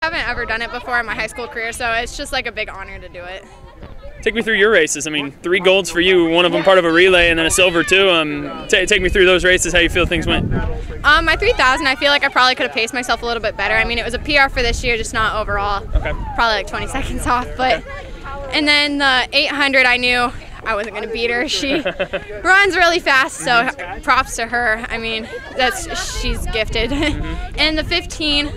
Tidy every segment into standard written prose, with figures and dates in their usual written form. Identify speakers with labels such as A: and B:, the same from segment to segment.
A: I haven't ever done it before in my high school career, so it's just like a big honor to do it.
B: Take me through your races. I mean, 3 golds for you, one of them part of a relay, and then a silver too. Take me through those races, how you feel things went.
A: My 3,000, I feel like I probably could have paced myself a little bit better. I mean, it was a PR for this year, just not overall.
B: Okay.
A: Probably like 20 seconds off, but. Okay. And then the 800, I knew I wasn't going to beat her. She runs really fast, so props to her. I mean, she's gifted. And the 15.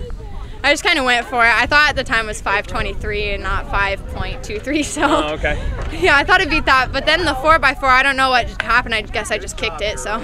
A: I just kind of went for it. I thought at the time was 5:23 and not 5.23, so
B: okay.
A: Yeah, I thought I'd beat that. But then the 4x4, I don't know what happened. I guess I just kicked it, so.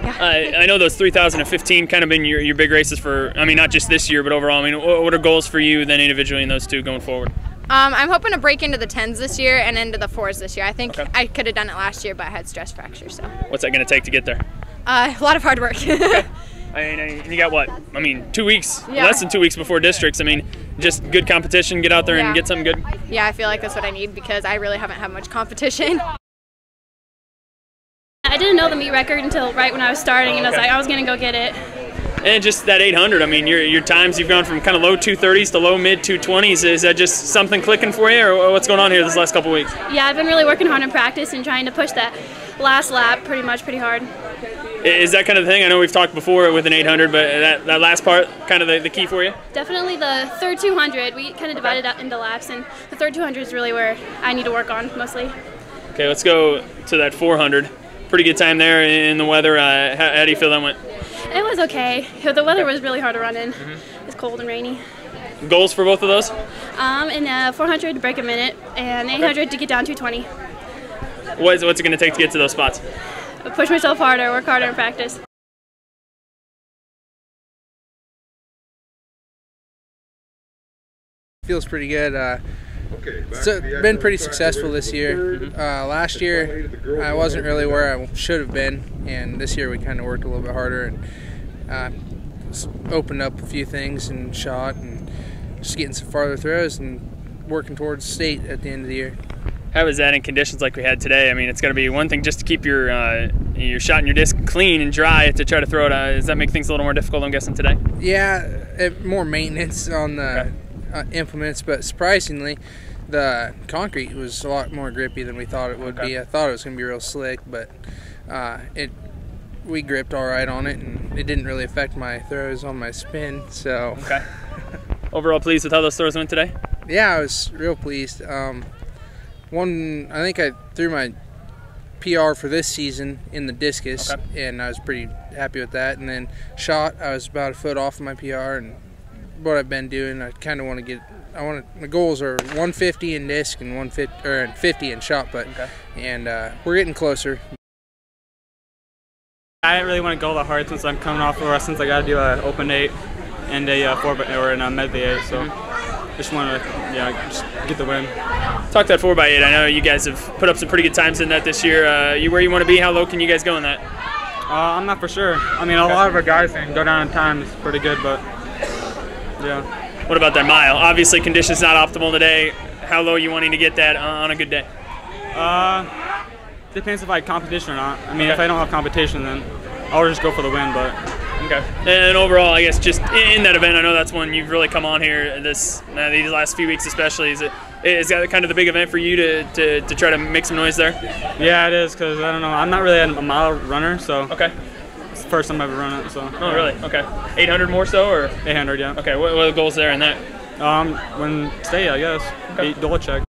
A: Yeah.
B: I know those 3,000 and 15 kind of been your big races for, I mean, not just this year, but overall. I mean, what are goals for you then individually in those two going forward?
A: I'm hoping to break into the 10s this year and into the 4s this year. I think I could have done it last year, but I had stress fracture, so.
B: What's that going to take to get there?
A: A lot of hard work.
B: Okay. I mean, you got what? I mean, 2 weeks, less than 2 weeks before districts. I mean, just good competition, get out there and get something good.
A: Yeah, I feel like that's what I need because I really haven't had much competition.
C: I didn't know the meet record until right when I was starting, and I was like, I was going to go get it.
B: And just that 800, I mean, your times, you've gone from kind of low 230s to low mid 220s. Is that just something clicking for you, or what's going on here this last couple weeks?
C: Yeah, I've been really working hard in practice and trying to push that last lap pretty hard.
B: Is that kind of the thing? I know we've talked before with an 800, but that last part kind of the key for you?
C: Definitely the third 200. We kind of divided up into laps, and the third 200 is really where I need to work on mostly.
B: Okay, let's go to that 400. Pretty good time there in the weather. How do you feel that went?
C: It was okay. The weather was really hard to run in. It was cold and rainy.
B: Goals for both of those?
C: In 400 to break a minute, and 800 to get down 220.
B: What's it going to take to get to those spots?
C: Push myself harder, work harder in practice.
D: Feels pretty good. It's been pretty successful this year. Last year I wasn't really where I should have been, and this year we kind of worked a little bit harder and opened up a few things and shot and just getting some farther throws and working towards state at the end of the year.
B: How is that in conditions like we had today? I mean, it's got to be one thing just to keep your shot and your disc clean and dry to try to throw it. Does that make things a little more difficult, I'm guessing, today?
D: Yeah, more maintenance on the implements, but surprisingly, the concrete was a lot more grippy than we thought it would be. I thought it was going to be real slick, but we gripped all right on it, and it didn't really affect my throws on my spin. So.
B: Okay. Overall, pleased with how those throws went today?
D: Yeah, I was real pleased. I think I threw my PR for this season in the discus, and I was pretty happy with that. And then shot, I was about a foot off of my PR, and what I've been doing, I kind of want to get. My goals are 150 in disc and 50 in shot put, and we're getting closer.
E: I didn't really want to go that hard since I'm coming off of a since I got to do an open 8 and a 4x or a medley 8, so. Just want to, just get the win.
B: Talk that 4x8. I know you guys have put up some pretty good times in that this year. You where you want to be? How low can you guys go in that?
E: I'm not for sure. I mean, a lot of our guys can go down in time. It's pretty good, but yeah.
B: What about that mile? Obviously, conditions not optimal today. How low are you wanting to get that on a good day?
E: Depends if I have competition or not. I mean, if I don't have competition, then I'll just go for the win, but.
B: Okay. And overall, I guess just in that event, I know that's one you've really come on here these last few weeks especially. Is that kind of the big event for you to try to make some noise there?
E: Yeah, it is, because I don't know, I'm not really a mile runner, so.
B: Okay.
E: It's the first time I've ever run it, so.
B: Oh, really? Okay. 800 more so, or?
E: 800, yeah.
B: Okay. What are the goals there in that?
E: When state, I guess.
B: Okay.
E: Double check.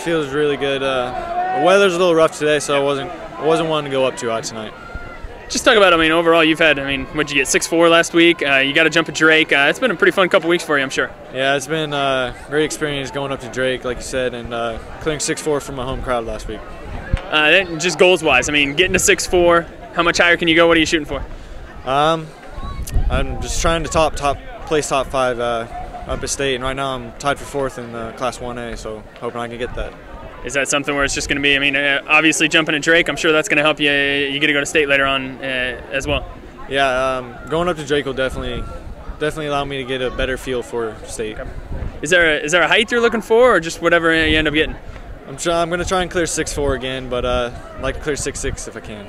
F: Feels really good. The weather's a little rough today, so I wasn't wanting to go up too high tonight.
B: Just talk about, overall you've had, what'd you get, 6'4" last week? You got to jump at Drake. It's been a pretty fun couple weeks for you, I'm sure.
F: Yeah, it's been a great experience going up to Drake, like you said, and clearing 6'4" from my home crowd last week.
B: Just goals-wise, getting to 6'4", how much higher can you go? What are you shooting for?
F: I'm just trying to place top 5 up at state, and right now I'm tied for 4th in Class 1A, so hoping I can get that.
B: Is that something where it's just going to be, obviously jumping at Drake, I'm sure that's going to help you. You get to go to state later on as well.
F: Yeah, going up to Drake will definitely allow me to get a better feel for state.
B: Okay. Is there a height you're looking for, or just whatever you end up getting?
F: I'm going to try and clear 6'4" again, but I'd like to clear 6'6" if I can.